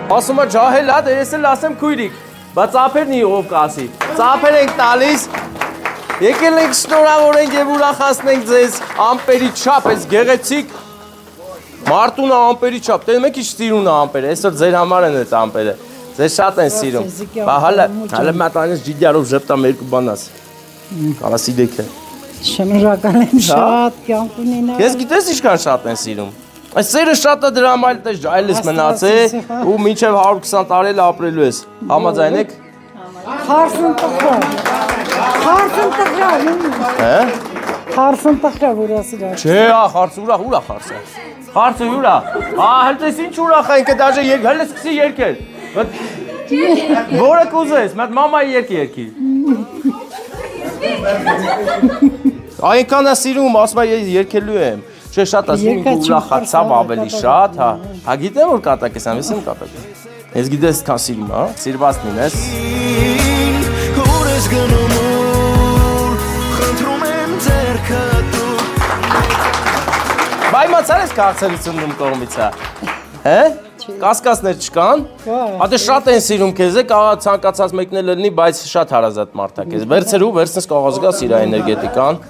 Ասում է ջահել հա, դե ես էլ ասեմ քույրիկ, բայց ծափերն ով կասի։ Ծափեր ենք տալիս։ Եկել ենք շնորհավորենք եւ ուրախացնենք ձեզ ամպերի չափ, այս գեղեցիկ Մարտունը ամպերի չափ, դե մեկ ինչ սիրուն է ամպերը, այսօր ձեր համար են այդ ամպերը։ Ձեզ շատ են սիրում։ Բա հələ մատ այնս ջիդյարով ժպտամ երկու բանաս։ Կարասիդեքը։ Շնորհակալ եմ շատ, կյանք ունենա։ Ես գիտես ինչքան շատ են սիրում։ Այս սերը շատ է դրա համար էլ ջայլ ես մնացել ու մինչև 120 տարի էլ ապրելու ես։ Համաձայն եք։ Խարսն տղա։ Խարսն տղա։ Հա։ Խարսն տղա որ ասիրա։ Չէ, խարսը ուրա խարսը։ Խարսը ուրա։ Հələ դες ինչ ուրախ ենք, դաժե հələ սկսի երգել։ Որը կուզես, մատ մամայի երգի։ Այնքան է սիրում, ասում է ես երգելու եմ։ Չէ, շատ ասում ինքը ուրախացավ ավելի շատ, հա։ Հա գիտեմ որ կատակ ես, ես եմ կատակ։ Ես գիտես քան սիրում, հա, սիրված լինես։ Հորես գնում խնդրում եմ ձերքը դու։ Բայ մացար ես քաղցրից ընդում կողմից, հա։ Կասկածներ չկան։ Ադե շատ են սիրում քեզ, կարող ցանկացած մեկն էլ լինի, բայց շատ հարազատ մարդ է քեզ։ Վերցրու, վերցնես կողոզ գա սիրա էներգետիկան։